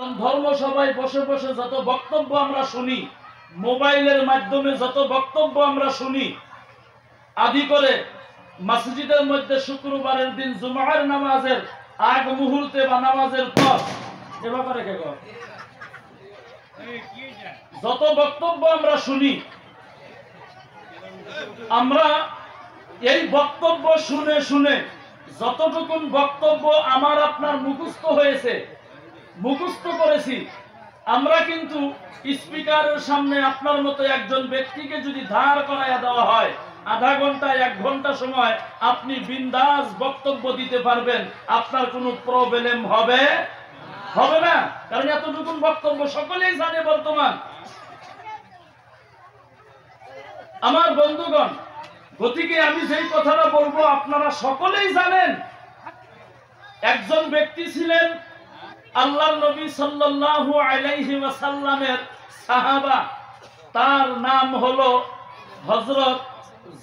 এখন ধর্মসভায় বসে বসে যত বক্তব্য আমরা শুনি, মোবাইলের মাধ্যমে যত বক্তব্য আমরা শুনি, আদি করে মসজিদের মধ্যে শুক্রবারের দিন জুমার নামাজের আগ মুহূর্তে বা নামাজের পর এ ব্যাপারে কে কর যত বক্তব্য আমরা শুনি, আমরা এই বক্তব্য শুনে শুনে যতটুকুন বক্তব্য আমার আপনার মুখস্থ হয়েছে, মুখস্থ করেছি, আমরা কিন্তু স্পিকারের সামনে আপনার মতো একজন ব্যক্তিকে যদি দাঁড় করাইয়া দেওয়া হয়, আধা ঘন্টা 1 ঘন্টা সময় আপনি বিন্দাস বক্তব্য দিতে পারবেন, আপনার কোনো প্রবলেম হবে না। কারণ এতটুকুন বক্তব্য সকলেই জানে বর্তমান। আমার বন্ধুগণ, গতিকে আমি যেই কথাটা বলবো আপনারা সকলেই জানেন। একজন ব্যক্তি ছিলেন আল্লাহর নবী সাল্লাল্লাহু আলাইহি ওয়াসাল্লামের সাহাবা, তার নাম হলো হযরত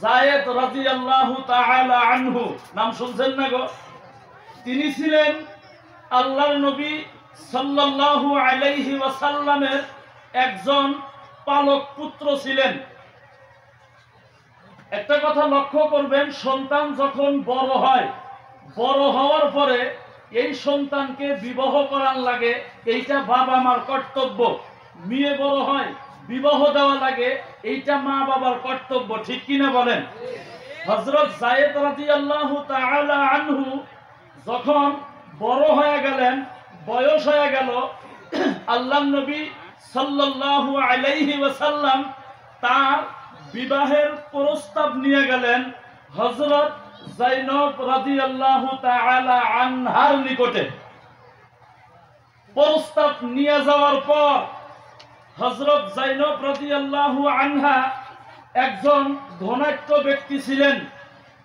যায়েদ রাদিয়াল্লাহু তাআলা আনহু। নাম শুনছেন না গো? তিনি ছিলেন আল্লাহর নবী সাল্লাল্লাহু আলাইহি ওয়াসাল্লামের একজন পালক পুত্র ছিলেন। একটা কথা লক্ষ্য করবেন, সন্তান যখন বড় হয়, বড় হওয়ার পরে এই সন্তানকে বিবাহ করার লাগে, এইটা বাবা মার কর্তব্য। মেয়ে বড় হয়, বিবাহ দেওয়া লাগে, এইটা মা বাবার কর্তব্য। ঠিক কিনা বলেন? হযরত যায়েদ রাদিয়াল্লাহু তাআলা আনহু যখন বড় হয়ে গেলেন, বয়স হয়ে গেল, আল্লাহর নবী সাল্লাল্লাহু আলাইহি ওয়াসাল্লাম তার বিবাহের প্রস্তাব নিয়ে গেলেন হযরত যায়নব রাদিয়াল্লাহু তাআলা আনহার নিকটে। প্রস্তাব নিয়ে যাওয়ার পর হযরত যায়নব রাদিয়াল্লাহু আনহা একজন ধনাঢ্য ব্যক্তি ছিলেন,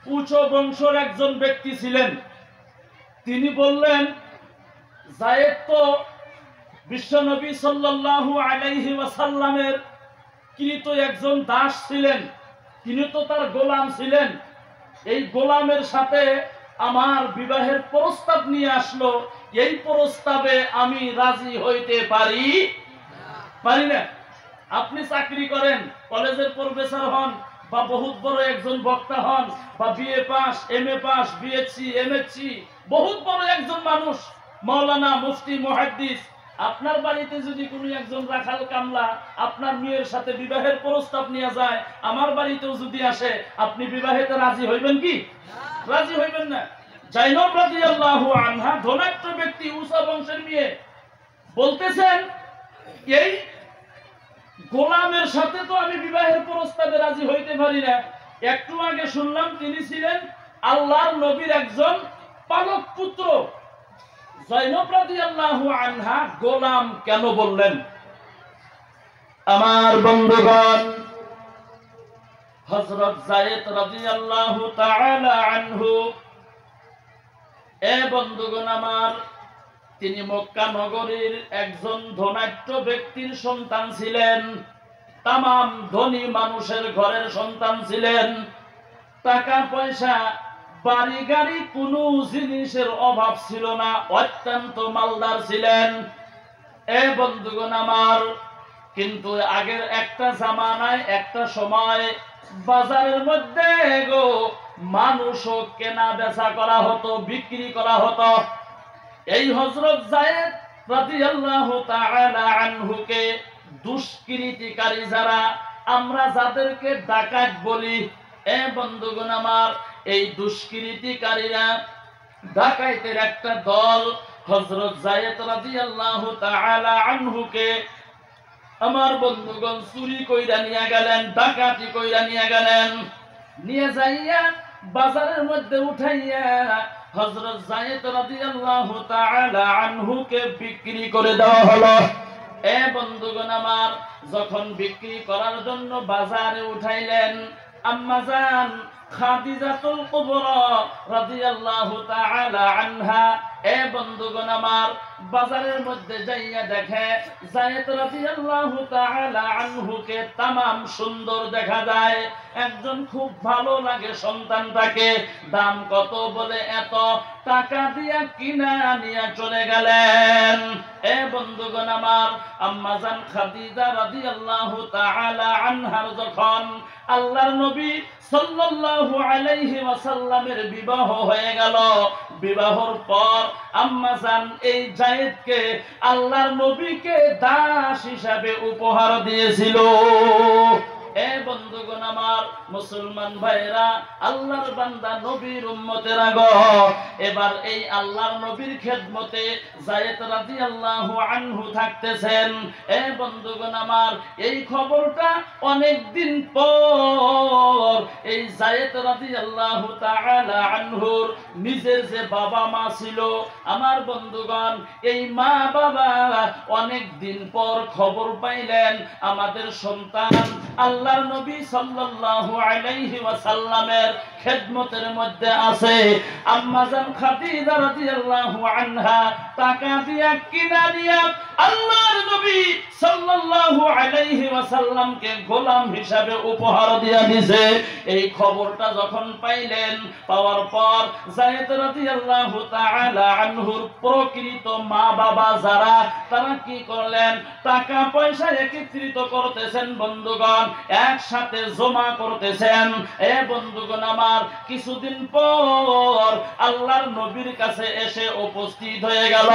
উচ্চ বংশের একজন ব্যক্তি ছিলেন। তিনি বললেন, যায়েদ তো বিশ্বনবী সাল্লাল্লাহু আলাইহি ওয়াসাল্লামের কৃত একজন দাস ছিলেন, তিনি তো তার গোলাম ছিলেন। এই গোলামের সাথে আমার বিবাহের প্রস্তাব নিয়ে আসলো, এই প্রস্তাবে আমি রাজি হইতে পারি না। আপনি চাকরি করেন, কলেজের প্রফেসর হন, বা বহুত বড় একজন বক্তা হন, বা BA pass, MA pass, BSc, MSc, বহুত বড় একজন মানুষ, মাওলানা, মুফতি, মুহাদ্দিস, আপনার বাড়িতে যদি কোনো একজন রাখাল কামলা আপনার মেয়ের সাথে বিবাহের প্রস্তাব নিয়ে যায়, আমার বাড়িতেও যদি আসে, আপনি বিবাহেতে রাজি হইবেন কি? রাজি হইবেন না। যায়নব রাদিয়াল্লাহু আনহা ধনাঢ্য ব্যক্তি, উঁচা বংশের মেয়ে, বলতেছেন এই গোলামের সাথে তো আমি বিবাহের প্রস্তাবে রাজি হইতে পারি না। একটু আগে শুনলাম তিনি ছিলেন আল্লাহর নবীর একজন পালক পুত্র। যায়নব রাদিয়াল্লাহু আনহা গোলাম কেন বললেন? আমার বন্ধুগণ, হযরত যায়েদ রাদিয়াল্লাহু তাআলা আনহু, এ বন্ধুগণ আমার, তিনি মক্কা নগরীর একজন ধনাঢ্য ব্যক্তির সন্তান ছিলেন, তামাম ধনী মানুষের ঘরের সন্তান ছিলেন। টাকা পয়সা, বাড়ি গাড়ি, কোনো জিনিসের অভাব ছিল না, অত্যন্ত মালদার ছিলেন। এ বন্ধুগণ আমার, কিন্তু আগের একটা জামানায়, একটা সময় বাজারের মধ্যে গো মানুষও কেনা বেচা করা হতো, বিক্রি করা হতো। এই হযরত যায়েদ রাদিয়াল্লাহু তাআলা আনহুকে দুষ্কৃতিকারী যারা, আমরা যাদেরকে ডাকাত বলি, এ বন্ধুগণ আমার, এই দুষ্কৃতিকারীরা, ডাকাইতের একটা দল হযরত যায়েদ রাদিয়াল্লাহু তাআলা আনহুকে, আমার বন্ধুগণ, চুরি কইরা নিয়ে গেলেন, ডাকাতি কইরা নিয়ে গেলেন। নিয়ে যাইয়া বাজারের মধ্যে উঠাইয়া হযরত যায়েদ রাদিয়াল্লাহু তাআলা আনহুকে বিক্রি করে দেওয়া হলো। এ বন্ধুগণ আমার, যখন বিক্রি করার জন্য বাজারে উঠাইলেন, আম্মা জান খাদিজাতুল কুবরা রাদিয়াল্লাহু তাআলা আনহা, এ বন্ধুগণ আমার, বাজারের মধ্যে যাইয়া দেখে যায়েদ রাদিয়াল্লাহু তাআলা আনহুকে তামাম সুন্দর দেখা যায়। একজন খুব ভালো লাগে সন্তানটাকে, দাম কত বলে এত, টাকা দিয়া কিনা নিয়ে চলে গেলেন। এ বন্ধুগণ আমার, আম্মা জান খাদিজা রাদিয়াল্লাহু তাআলা আনহার যখন আল্লাহর নবী সাল্লাল্লাহু আলাইহি ওয়াসাল্লামের বিবাহ হয়ে গেল, বিবাহর পর আম্মা জান এই যায়েদকে আল্লাহর নবীকে দাস হিসাবে উপহার দিয়েছিল। এ বন্ধুগণ আমার, মুসলমান ভাইরা, আল্লাহর বান্দা নবীর উম্মতেরা গো, এবার এই আল্লাহর নবীর খেদমতে যায়েদ রাদিয়াল্লাহু আনহু থাকতেছেন। এ বন্ধুগণ আমার, এই খবরটা অনেক দিন পর এই যায়েদ রাদিয়াল্লাহু তাআলা আনহুর নিজের যে বাবা মা ছিল, আমার বন্ধুগণ, এই মা বাবা অনেক দিন পর খবর পাইলেন আমাদের সন্তান আল্লাহর নবী সাল্লাল্লাহু আলাইহি ওয়াসাল্লামের খেদমতের মধ্যে আছে। আম্মা জান খাদিজা রাদিয়াল্লাহু আনহা টাকা দিয়া কিনা দিয়া আল্লাহর নবী সাল্লাল্লাহু আলাইহি ওয়াসাল্লামকে গোলাম হিসাবে উপহার দিয়া দিয়েছে। এই খবরটা যখন পাইলেন, পাওয়ার পর যায়েদ রাদিয়াল্লাহু তাআলা আনহুর প্রকৃত মা বাবা যারা, তারা কি করলেন, টাকা পয়সা একত্রিত করতেছেন বন্ধুগণ, একসাথে জমা করতেছেন। এ বন্ধুগণ আমার, কিছুদিন পর আল্লাহর নবীর কাছে এসে উপস্থিত হয়ে গেল,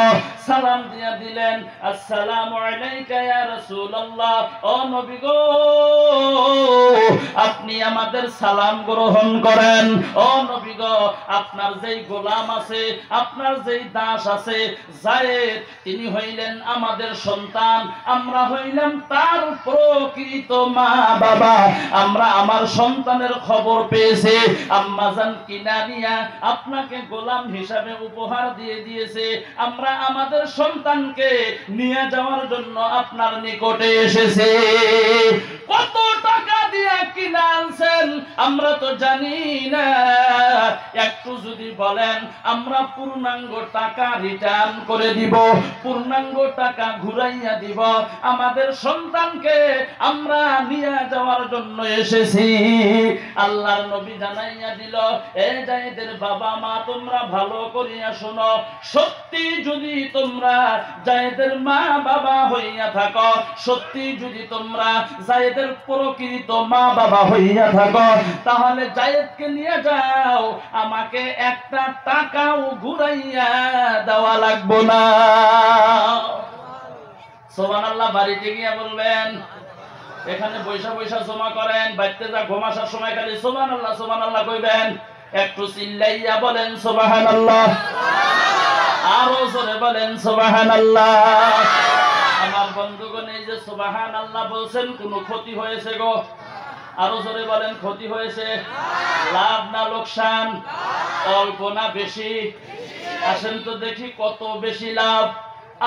সালাম দিয়া দিলেন, আসসালামু আলাইকা ইয়া রাসূলুল্লাহ, ও নবী গো, আপনি আমাদের সালাম গ্রহণ করেন। ও নবী গো, আপনার যেই গোলাম আছে, আপনার যেই দাস আছে যায়েদ, তিনি হইলেন আমাদের সন্তান, আমরা হইলাম তার প্রকৃত মা বাবা। আমরা আমার সন্তানের খবর পেয়েছে, আম্মা জান কিনানিয়া আপনাকে গোলাম হিসাবে উপহার দিয়ে দিয়েছে, আমরা আমাদের সন্তানকে নিয়ে যাওয়ার জন্য আপনার নিকটে এসেছে। কত টাকা দিয়ে কিনা আনছেন আমরা তো জানি না, একটু যদি বলেন আমরা পূর্ণাঙ্গ টাকা রিটার্ন করে দিব, পূর্ণাঙ্গ টাকা ঘুরাইয়া দিব, আমাদের সন্তানকে আমরা নিয়ে যাওয়ার জন্য এসেছি। আল্লাহর নবী জানাইয়া দিল, এ যায়েদের বাবা মা, তোমরা ভালো করিয়া শোনো, সত্যি যদি তোমরা যায়েদের মা বাবা হইয়া থাকো, সত্যি যদি তোমরা যায়েদের প্রকৃত মা বাবা হইয়া থাকো, তাহলে যায়েদকে নিয়ে যাও, আমাকে একটা টাকাও ঘুরাইয়া দেওয়া লাগবো না। সুবহানাল্লাহ। বাড়িতে গিয়ে বলবেন, এখানে পয়সা পয়সা জমা করেন, বাড়িতে যা ঘুম আসার সময় খালি সুবহানাল্লাহ সুবহানাল্লাহ কইবেন, একটু চিল্লাইয়া বলেন সুবহানাল্লাহ, আরো জোরে বলেন সুবহানাল্লাহ। আমার বন্ধুগণ, এই যে সুবহানাল্লাহ বলছেন, কোনো ক্ষতি হয়েছে গো? আরো জোরে বলেন, ক্ষতি হয়েছে? লাভ না লোকসান? অল্প না বেশি? আসেন তো দেখি কত বেশি লাভ।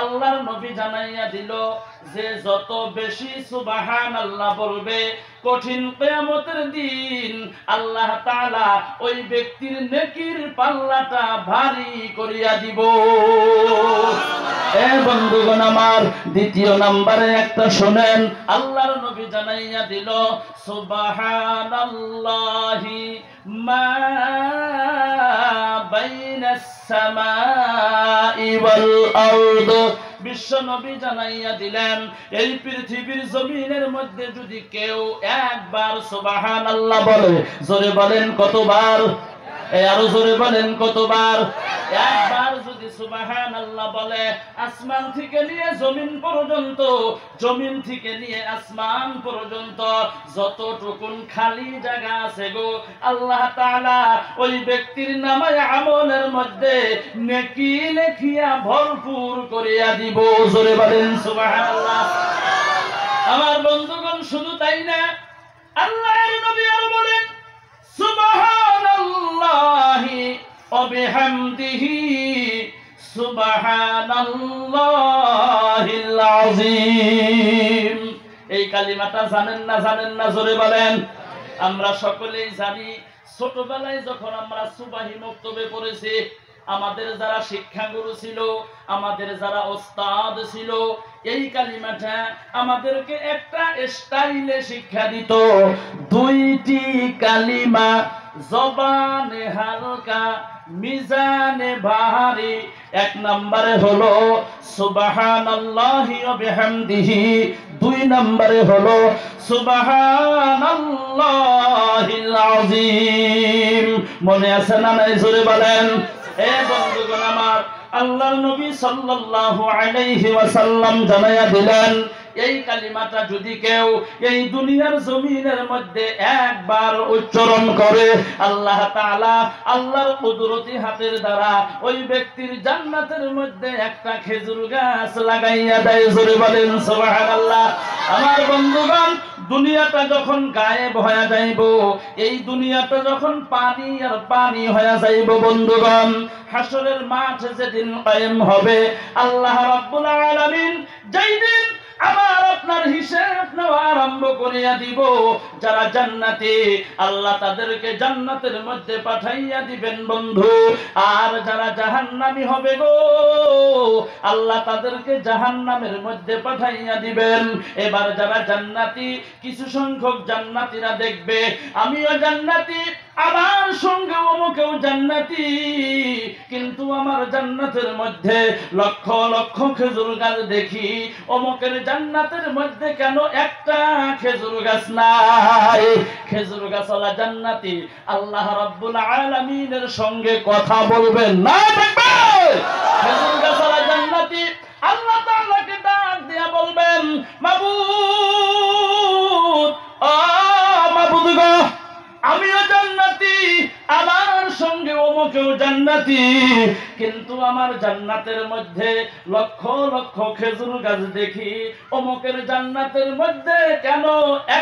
আল্লাহর নবী জানাইয়া দিল যে যত বেশি সুবহানাল্লাহ বলবে, কঠিন কিয়ামতের দিন আল্লাহ তাআলা ওই ব্যক্তির নেকির পাল্লাটা ভারী করিয়া দিব। এ বন্ধুগণ আমার, দ্বিতীয় নম্বরে একটা শুনেন, আল্লাহর নবী জানাইয়া দিল, সুবহানাল্লাহি মা বাইনাস সামাই ওয়াল আরদ। বিশ্ব নবী জানাইয়া দিলেন, এই পৃথিবীর জমিনের মধ্যে যদি কেউ একবার সুবহানাল্লাহ বলে, জোরে বলেন কতবার? আরো জোরে বলেন কতবার? একবার যদি সুবহানাল্লাহ বলে, আসমান থেকে নিয়ে জমিন পর্যন্ত, জমিন থেকে নিয়ে আসমান পর্যন্ত যতটুকুন খালি জায়গা আছে গো, আল্লাহ তাআলা ওই ব্যক্তির নামায়ে আমলের মধ্যে নেকি লেখিয়া ভরপুর করিয়া দিব। জোরে বলেন সুবহানাল্লাহ। আমার বন্ধুগণ, শুধু তাই না, আল্লাহর নবী আরো বলেন, সুবহানাল্লাহি ওয়া বিহামদিহি সুবহানাল্লাহিল আযীম। এই কালিমাটা জানেন না? জানেন না? জোরে বলেন। আমরা সকলেই জানি, ছোটবেলায় যখন আমরা সুবাহি মক্তবে পড়েছি, আমাদের যারা শিক্ষাগুরু ছিল, আমাদের যারা ওস্তাদ ছিল, এই কালিমাটা আমাদেরকে একটা স্টাইলে শিক্ষা দিত। দুইটি কালিমা, জবানে হালকা মিজানে ভারী। এক নম্বরে হলো সুবহানাল্লাহি ওয়া বিহামদিহি, দুই নম্বরে হলো সুবহানাল্লাহিল আযীম। মনে আছে না নাই? জোরে বলেন। এ বন্ধুগণ আমার, আল্লাহর নবী সাল্লাল্লাহু আলাইহি ওয়াসাল্লাম জানায়া দিলেন, এই কালিমাটা যদি কেউ এই দুনিয়ার জমিনের মধ্যে একবার উচ্চারণ করে, আল্লাহ তাআলা আল্লাহর কুদরতি হাতের দ্বারা ওই ব্যক্তির জান্নাতের মধ্যে একটা খেজুর গাছ লাগাইয়া দেয়। জোরে বলেন সুবহানাল্লাহ। আমার বন্ধুগণ, দুনিয়াটা যখন গায়েব হয়ে যাইব, এই দুনিয়াটা যখন পানি আর পানি হয়ে যাইব বন্ধুগণ, হাসরের মাঠ যেদিন কায়েম হবে, আল্লাহ রাব্বুল আলামিন যেই দিন আবার আপনার হিসাব নেওয়া আরম্ভ করিয়া দিব, যারা জান্নাতি আল্লাহ তাদেরকে জান্নাতের মধ্যে পাঠাইয়া দিবেন বন্ধু। আর যারা জাহান্নামী হবে গো, আল্লাহ তাদেরকে জাহান্নামের মধ্যে পাঠাইয়া দিবেন। এবার যারা জান্নাতি, কিছু সংখ্যক জান্নাতীরা দেখবে আমিও জান্নাতি, আমার সঙ্গে অমুকেও জান্নাতি, কিন্তু আমার জান্নাতের মধ্যে লক্ষ লক্ষ খেজুর গাছ দেখি, অমুকের জান্নাতের মধ্যে কেন একটা খেজুর গাছ নাই? খেজুর গাছওয়ালা জান্নাতি আল্লাহ রাব্বুল আলামিনের সঙ্গে কথা বলবেন না, দেখবে খেজুর গাছওয়ালা জান্নাতি আল্লাহ তাআলাকে ডাক দিয়া বলবেন, মাবুদ, ও মাবুদ গো, আমিও জান্নাতি, আমার সঙ্গে অমুকেও জান্নাতি, কিন্তু আমার জান্নাতের মধ্যে লক্ষ লক্ষ খেজুর গাছ দেখি, অমুকের জান্নাতের মধ্যে কেন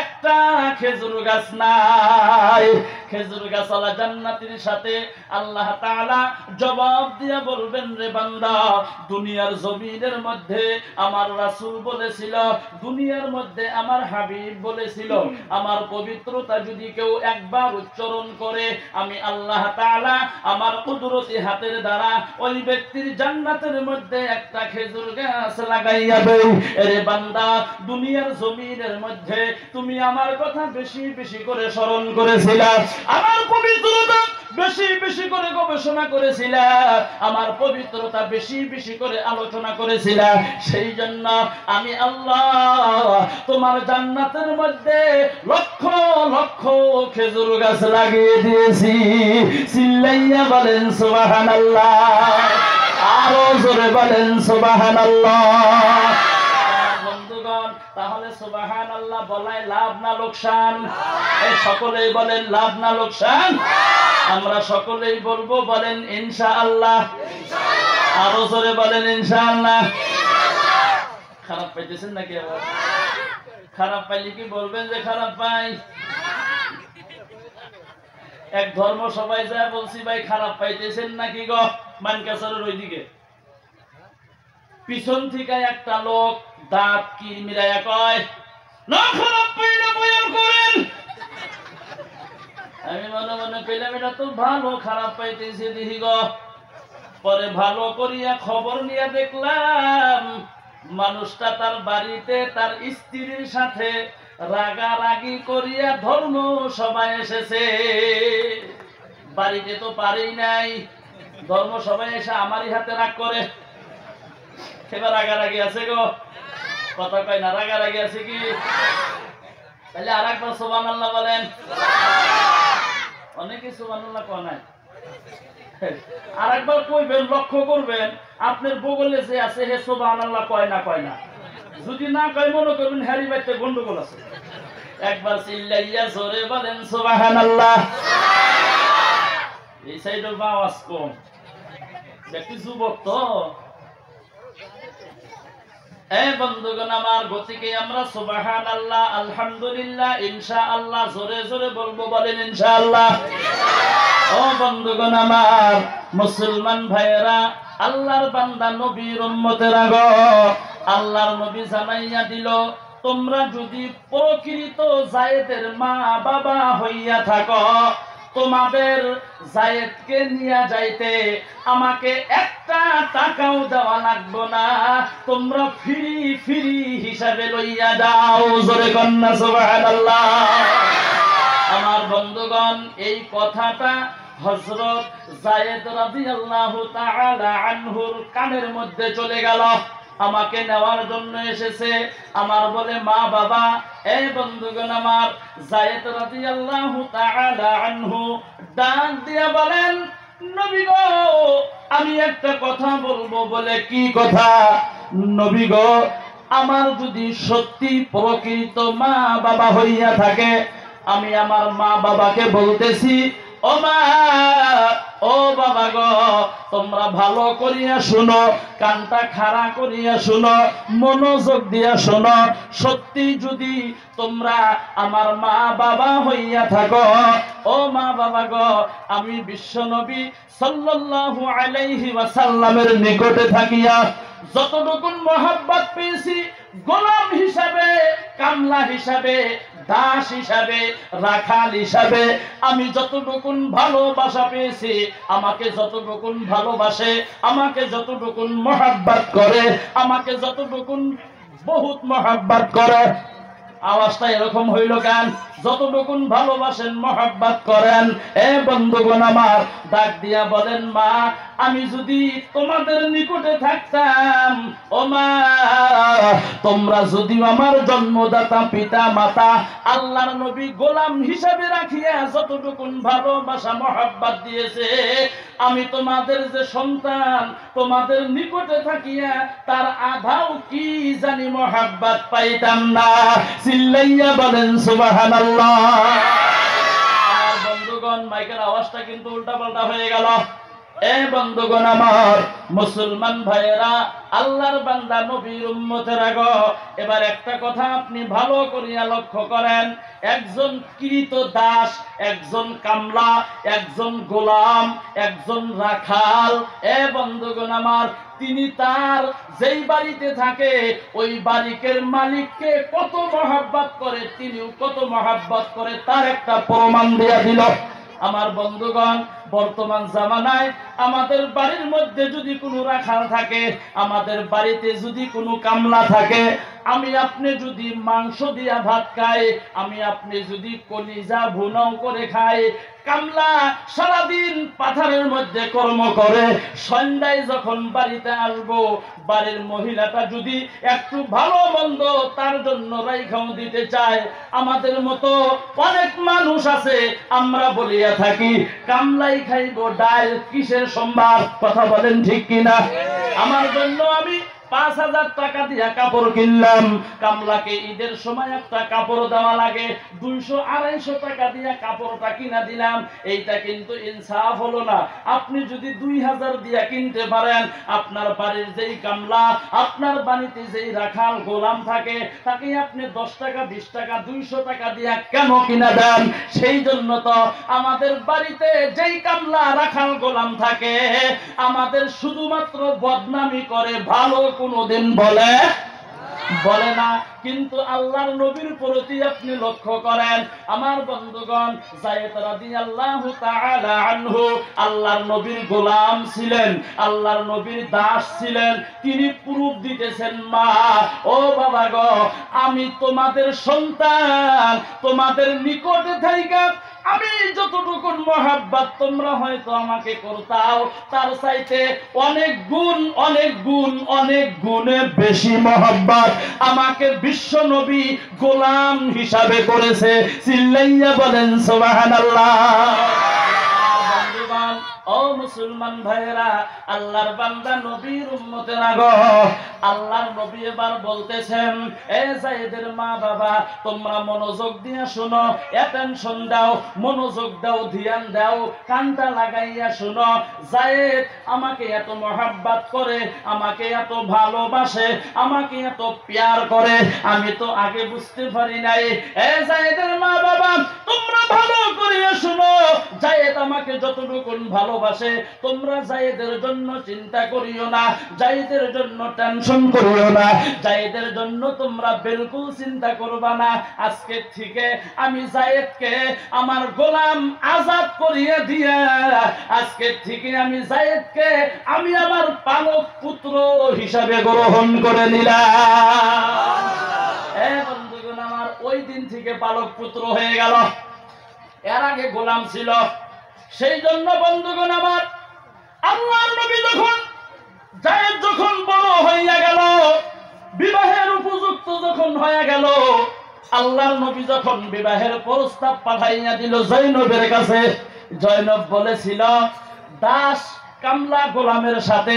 একটা খেজুর গাছ নাই? খেজুর গাছওয়ালা জান্নাতীর সাথে আল্লাহ তাআলা জবাব দিয়া বলবেন, রে বান্দা, দুনিয়ার জমিনের মধ্যে আমার রাসূল বলেছিল, দুনিয়ার মধ্যে আমার হাবিব বলেছিল, আমার পবিত্রতা যদি কেউ একবার উচ্চারণ করে, আমি আল্লাহ তাআলা আমার কুদরতি হাতের দ্বারা ওই ব্যক্তির জান্নাতের মধ্যে একটা খেজুর গাছ লাগাইয়া দেই। রে বান্দা, দুনিয়ার জমিনের মধ্যে তুমি আমার কথা বেশি বেশি করে স্মরণ করেছিলা, আমার পবিত্রতা বেশি বেশি করে গবেষণা করেছিলা, আমার পবিত্রতা বেশি বেশি করে আলোচনা করেছিলা, সেই জন্য আমি আল্লাহ তোমার জান্নাতের মধ্যে লক্ষ লক্ষ খেজুর গাছ লাগিয়ে দিয়েছি। চিল্লাইয়া বলেন সুবহানাল্লাহ, আরো জোরে বলেন সুবহানাল্লাহ। বন্ধুগণ, তাহলে সুবহানাল্লাহ বলাই লাভ না লোকসান? এই সকলেই বলেন লাভ না লোকসান? আমরা সকলেই বলবো, বলেন ইনশাআল্লাহ। আরো জোরে বলেন ইনশাআল্লাহ। খারাপ পাইতেছেন নাকি? আবার খারাপ পাইলে কি বলবেন যে খারাপ পাই? এক ধর্ম সবাই যায় বলছি, ভাই খারাপ পাইতেছেন নাকি গো? মানকাসরের ওইদিকে পিছন থেকে একটা লোক দাঁত কি মিলাইয়া কয়, না খারাপ পাই না, বয়ান করেন। আমি মনে মনে কইলাম, এটা তো ভালো, খারাপ পাইতেছে দেখি গো। পরে ভালো করিয়া খবর নিয়ে দেখলাম মানুষটা তার বাড়িতে তার স্ত্রীর সাথে রাগারাগি করিয়া ধর্ম সভায় এসেছে। বাড়িতে তো পারেই নাই, ধর্ম সভায় এসে আমারই হাতে রাগ করে। এবার রাগারাগি আছে গো, কথা কয় না, রাগারাগি আছে কি? তাহলে আর একবার সুবহানাল্লাহ বলেন। অনেকে সুবহানাল্লাহ কয় নাই, আর একবার কইবেন, লক্ষ্য করবেন আপনার বগলে যে আছে হে সুবহানাল্লাহ কয় না কয় না। যদি না কয় মনে করবেন হ্যারি বাইতে গন্ডগোল আছে। একবার চিল্লাইয়া জোরে বলেন সুবহানাল্লাহ। এই সাইডে আওয়াজ কম, ব্যক্তি যুবক তো। এই বন্ধুগণ আমার, গতিকে আমরা সুবহানাল্লাহ, আলহামদুলিল্লাহ, ইনশাআল্লাহ জোরে জোরে বলবো, বলেন ইনশাআল্লাহ। ও বন্ধুগণ আমার, মুসলমান ভাইয়েরা, আল্লাহর বান্দা নবীর উম্মতেরা গো, আল্লাহর নবী জানাইয়া দিল, তোমরা যদি প্রকৃত জায়েদের মা বাবা হইয়া থাকো, তোমাদের জায়েদকে নিয়ে যাইতে আমাকে একটা টাকাও দেওয়া লাগবে না, তোমরা ফ্রি ফ্রি হিসাবে লইয়া যাও। জোরে কন্যা সুবহানাল্লাহ। আমার বন্ধুগণ, এই কথাটা হযরত যায়েদ রাদিয়াল্লাহু তাআলা আনহুর কানের মধ্যে চলে গেল। আমাকে নেওয়ার জন্য এসেছে। আমার বলে মা বাবা, এই বন্ধুগণ আমার, যায়েদ রাদিয়াল্লাহু তাআলা আনহু ডাক দিয়া বলেন, নবী গো আমি একটা কথা বলবো। বলে কি কথা? নবী গো, আমার যদি সত্যি প্রকৃত মা বাবা হইয়া থাকে, আমি আমার মা বাবাকে বলতেছি, ও মা, ও বাবা গো, তোমরা ভালো করিয়া শুনো, কানটা খাড়া করিয়া শুনো, মনোযোগ দিয়া শুনো। সত্যি যদি তোমরা আমার মা বাবা হইয়া থাকো, ও মা বাবা গো, আমি বিশ্বনবী সাল্লাল্লাহু আলাইহি ওয়াসাল্লামের নিকটে থাকিয়া যতটুকু মহব্বত পেয়েছি, গোলাম হিসাবে, কামলা হিসাবে, দাস হিসাবে, রাখাল হিসাবে, আমি যতটুকু ভালোবাসা পেয়েছি, আমাকে যতটুকু ভালোবাসে, আমাকে যতটুকু মহব্বত করে, আমাকে যতটুকু বহুত মহব্বত করে। আওয়াজটা এরকম হইল কেন? যতটুকুন ভালোবাসেন, মহব্বত করেন। এ বন্ধুগণ আমার, ডাক দিয়া বলেন, মা, আমি যদি তোমাদের নিকটে থাকতাম, ও মা, তোমরা যদি আমার জন্মদাতা পিতা মাতা আল্লাহর নবী গোলাম হিসাবে রাখিয়া যতটুকুন ভালোবাসা মহব্বত দিয়েছে, আমি তোমাদের যে সন্তান, তোমাদের নিকটে থাকিয়া তার আধাও কি জানি মহব্বত পাইতাম না। চিল্লাইয়া বলেন সুবহানাল্লাহ। আর বন্ধুগণ, মাইকের আওয়াজটা কিন্তু উল্টা পাল্টা হয়ে গেল। এ বন্ধুগণ আমার, মুসলমান ভাইয়েরা, আল্লাহর বান্দা, নবীর উম্মতেরা গো, এবার একটা কথা আপনি ভালো করিয়া লক্ষ্য করেন। একজন কৃত দাস, একজন কামলা, একজন গোলাম, একজন রাখাল, এ বন্ধুগণ আমার, তিনি তার যেই বাড়িতে থাকে ওই বাড়ির মালিককে কত মহব্বত করে, তিনিও কত মহব্বত করে, তার একটা প্রমাণ দিয়া দিল। আমার বন্ধুগণ, বর্তমান জামানায় আমাদের বাড়ির মধ্যে যদি কোনো রাখাল থাকে, আমাদের বাড়িতে যদি কোনো কামলা থাকে, আমি আপনি যদি মাংস দিয়া ভাত খাই, আমি আপনি যদি কলিজা ভুনাও করে খাই, কামলা সারাদিন পাথারের মধ্যে কর্ম করে, সন্ধ্যায় যখন বাড়িতে আসবো, বাড়ির মহিলাটা যদি একটু ভালো মন্দ তার জন্য রাইখাও দিতে চায়, আমাদের মতো অনেক মানুষ আছে, আমরা বলিয়া থাকি কামলাই খাইব ডাল, কিসের সম্ভার? কথা বলেন ঠিক কিনা? আমার জন্য আমি ৫,০০০ টাকা দিয়া কাপড় কিনলাম, কামলাকে ঈদের সময় একটা কাপড় দেওয়া লাগে, ২০০-২৫০ টাকা দিয়া কাপড়টা কিনা দিলাম। এইটা কিন্তু ইনসাফ হলো না। আপনি যদি ২,০০০ দিয়া কিনতে পারেন, আপনার বাড়ির যেই কামলা, আপনার বাড়িতে যেই রাখাল গোলাম থাকে, তাকে আপনি ১০ টাকা, ২০ টাকা, ২০০ টাকা দিয়া কেন কিনা দেন? সেই জন্য তো আমাদের বাড়িতে যেই কামলা, রাখাল, গোলাম থাকে, আমাদের শুধুমাত্র বদনামি করে, ভালো কোনদিন বলে না। কিন্তু আল্লাহর নবীর প্রতি আপনি লক্ষ্য করেন, আমার বন্ধুগণ, যায়েদ রাদিয়াল্লাহু তাআলা আনহু আল্লাহর নবীর গোলাম ছিলেন, আল্লাহর নবীর দাস ছিলেন। তিনি প্রুফ দিতেছেন, মা, ও বাবা গো, আমি তোমাদের সন্তান, তোমাদের নিকটে থাইকা আমি যতটুকু মহব্বত তোমরা হয়তো আমাকে করতাও, তার চাইতে অনেক গুণ, অনেক গুণ, অনেক গুণে বেশি মহব্বত আমাকে বিশ্ব নবী গোলাম হিসাবে করেছে। চিল্লাইয়া বলেন সুবহানাল্লাহ। বন্ধুগণ, ও মুসলমান ভাইরা, আল্লাহর বান্দা, নবীর উম্মতেরা গো, আল্লাহর নবী এবার বলতেছেন, এ যায়েদের মা বাবা, তোমরা মনোযোগ দিয়ে শোনো, অ্যাটেনশন দাও, মনোযোগ দাও, ধ্যান দাও, কানটা লাগাইয়া শোনো। যায়েদ আমাকে এত মহব্বত করে, আমাকে এত ভালোবাসে, আমাকে এত প্যার করে, আমি তো আগে বুঝতে পারি নাই। এ যায়েদের মা বাবা, তোমরা ভালো করে শোনো, যায়েদ আমাকে যতটুকু ভালোবাসে। তোমরা যায়েদের জন্য চিন্তা করিও না, যায়েদের জন্য টেনশন করিও না, যায়েদের জন্য তোমরা বিলকুল চিন্তা করবা না। আজকে থেকে আমি যায়েদকে আমার গোলাম আজাদ করিয়ে দিয়া, আজকে থেকে আমি যায়েদকে আমি আমার পালক পুত্র হিসাবে গ্রহণ করে নিলাম। বন্ধুগণ আমার, ওই দিন থেকে পালক পুত্র হয়ে গেল। এর আগে গোলাম ছিল। সেই জন্য বন্ধুগণ আমার, আল্লাহর নবী যায়েদ যখন বড় হইয়া গেল, বিবাহের উপযুক্ত যখন হয়ে গেল, আল্লাহর নবী যখন বিবাহের প্রস্তাব পাঠাইয়া দিল জয়নবের কাছে, জয়নব বলেছিল, দাস কামলা গোলামের সাথে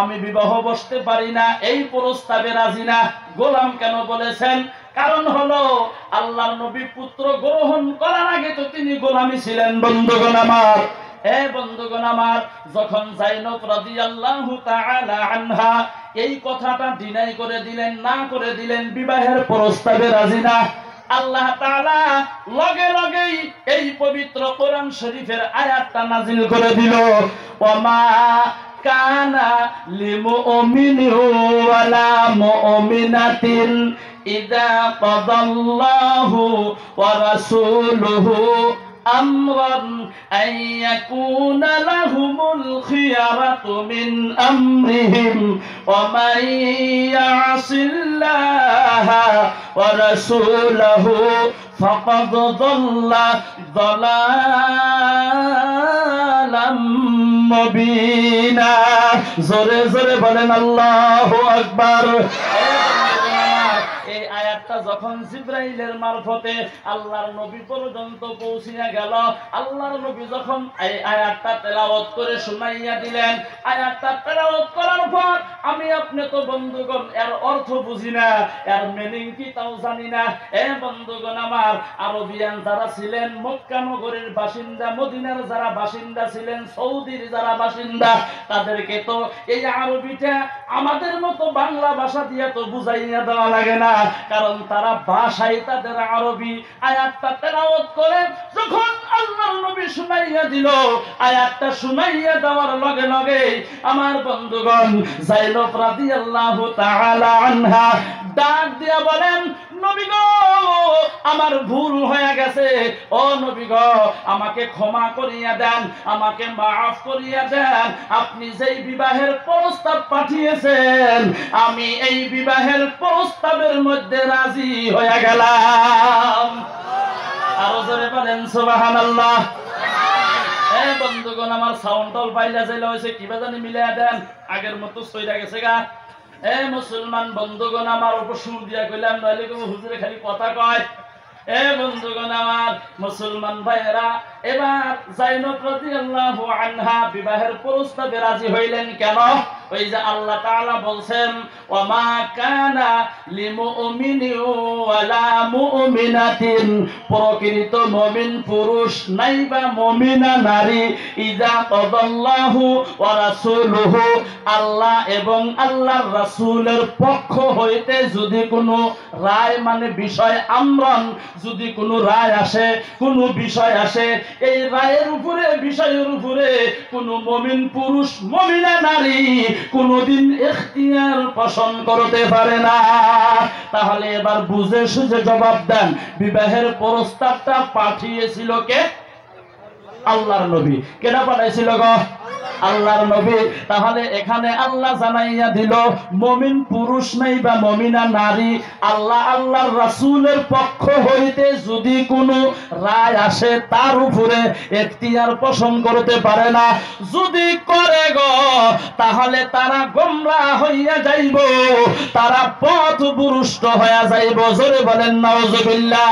আমি বিবাহ বসতে পারি না, এই প্রস্তাবে রাজি না। গোলাম কেন বলেছেন? কারণ হলো আল্লাহর নবী পুত্র গ্রহণ করার আগে তো তিনি গোলামি ছিলেন। বন্ধুগণ আমার, বন্ধুগণ আমার, যখন যায়নব রাদিয়াল্লাহু তাআলা আনহা এই কথাটা ডিনাই করে দিলেন, না করে দিলেন, বিবাহের প্রস্তাবে রাজি না, আল্লাহ তাআলা লগে লগেই এই পবিত্র কোরআন শরীফের আয়াতটা নাজিল করে দিল, ওয়ামা কানা লিমুমিনিন ওয়ালা মুমিনাতিন ইযা কাদাল্লাহু ওয়া রাসূলুহু আমরান আন ইয়াকুনা লাহুমুল খিয়ারাতু মিন আমরিহিম ওয়া মান ইয়াসিল্লাহা ওয়া রাসূলুহু ফাকাদ দাল্লা দালালাম মুবিনা। জোরে জোরে বলেন আল্লাহু আকবার। এই আয়াতটা যখন জিবরাইলের মারফতে আল্লাহর নবী পর্যন্ত পৌঁছিয়া গেল, আল্লাহর নবী যখন এই আয়াতটা তেলাওয়াত করে শুনাইয়া দিলেন, আয়াতটা তেলাওয়াত করার পর আমি আপনি তো বন্ধুগণ এর অর্থ বুঝি না, এর মিনিং কি তাও জানি না। বন্ধুগণ আমার, আরবিয়ান যারা ছিলেন, মক্কা নগরীর বাসিন্দা, মদিনার যারা বাসিন্দা ছিলেন, সৌদির যারা বাসিন্দা, তাদেরকে তো এই আরবিটা আমাদের মতো বাংলা ভাষা দিয়ে তো বুঝাইয়া দেওয়া লাগে না, কারণ তারা ভাষায় তাদের আরবি। আয়াতটা তেলাওয়াত করে যখন আল্লাহর নবী শুনাইয়া দিল, আয়াতটা শুনাইয়া দেওয়ার লগে লগে আমার বন্ধুগণ যায়নব রাদিয়াল্লাহু তাআলা আনহা ডাক দিয়া বলেন, নবী গো, আমার ভুল হয়ে গেছে, ও নবী গো, আমাকে ক্ষমা করিয়া দেন, আমাকে মাফ করিয়া দেন। আপনি যেই বিবাহের প্রস্তাব পাঠিয়েছেন, আমি এই বিবাহের প্রস্তাবের মধ্যে রাজি হয়ে গেলাম। আরো জোরে বলেন সুবহানাল্লাহ। বন্ধুগণ আমার, সাউন্ড টল পাইলা যাইলে হয়েছে কিবা জানি মিলাইয়া দেন, আগের মতো সইরা গেছে গা। মুসলমান বন্ধুগণ আমার, উপর সুর দিয়া কইলাম, নইলে কেউ হুজুরে খালি কথা কয়। বন্ধুগণ আমার, মুসলমান ভাইয়েরা, এবার যায়নব রাদিয়াল্লাহু আনহা বিবাহের প্রস্তাবে রাজি হইলেন কেন? ওই যে আল্লাহ তাআলা বলছেন, ওয়ামা কানা লিমুমিনিন ওয়ালা মুমিনাতিন, প্রকৃত মুমিন পুরুষ নাইবা মুমিনা নারী, ইযা কাদাল্লাহু ওয়া রাসূলুহু, আল্লাহ এবং আল্লাহর রাসূলের পক্ষ হইতে যদি কোনো রায় মানে বিষয়, আমরন, যদি কোনো রায় আসে, কোনো বিষয় আসে, এই রায়ের উপরে, বিষয়ের উপরে কোনো মুমিন পুরুষ মুমিনা নারী কোনদিন ইখতিয়ার পোষণ করতে পারে না। তাহলে এবার বুঝে সুঝে জবাব দেন, বিবাহের প্রস্তাবটা পাঠিয়েছিল কে? আল্লাহর নবী। কেনা পাঠাইছিল গো? আল্লাহর নবী। তাহলে এখানে আল্লাহ জানাইয়া দিল, মুমিন পুরুষ নাই বা মুমিনা নারী আল্লাহ আল্লাহর রাসূলের পক্ষ হইতে যদি কোনো রায় আসে, তার উপরে এখতিয়ার পোষণ করতে পারে না। যদি করে গো, তাহলে তারা গোমরা হইয়া যাইব, তারা পথভ্রষ্ট হইয়া যাইব। জোরে বলেন নাউজুবিল্লাহ।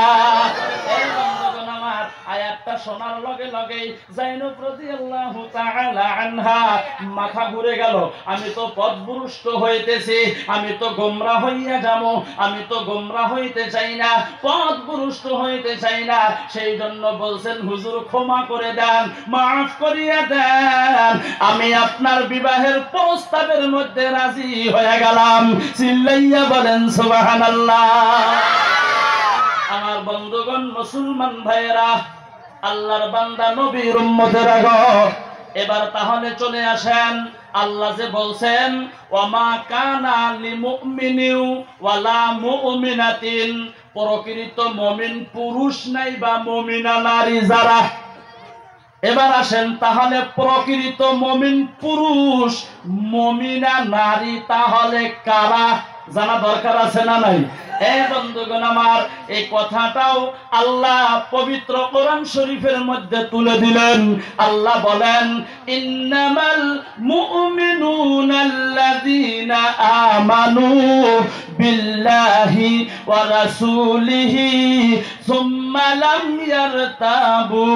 আয়াতটা শোনার লগে লগেই যায়নব রাদিয়াল্লাহু তাআলা আনহা মাথা ঘুরে গেল, আমি তো পথভ্রষ্ট হইতেছি, আমি তো গোমরা হইয়া যাব, আমি তো গোমরা হইতে চাই না, পথভ্রষ্ট হইতে চাই না। সেই জন্য বলছেন, হুজুর ক্ষমা করে দেন, মাফ করিয়া দেন, আমি আপনার বিবাহের প্রস্তাবের মধ্যে রাজি হয়ে গেলাম। চিল্লাইয়া বলেন সুবহানাল্লাহ। আমার বন্ধুগণ মুসলমান ভাইয়েরা, আল্লাহর বান্দা নবীর উম্মতেরা গো, এবার তাহলে চলে আসেন, আল্লাহ যে বলছেন ওয়ামা কানা লিমুমিনিন ওয়ালা মুমিনাতিন, প্রকৃত মুমিন পুরুষ নাই বা মুমিনা নারী যারা। এবার আসেন তাহলে প্রকৃত মুমিন পুরুষ মুমিনা নারী তাহলে কারা, জানা দরকার আছে না নাই? এই বন্ধুগণ আমার, এই কথাটাও আল্লাহ পবিত্র কোরআন শরীফের মধ্যে তুলে দিলেন। আল্লাহ বলেন ইন্নামাল মুমিনুনাল্লাযীনা আমানু বিল্লাহি ওয়া রাসূলিহি সুম্মা লাম ইয়ারতাবু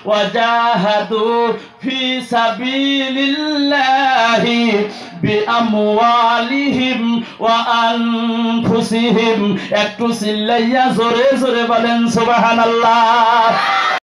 ওয়া জাহাদু ফি সাবিলিল্লাহি বিআমওয়ালিহিম ওয়া আনফুসিহিম। একটু চিল্লাইয়া জোরে জোরে বলেন সুবহানাল্লাহ।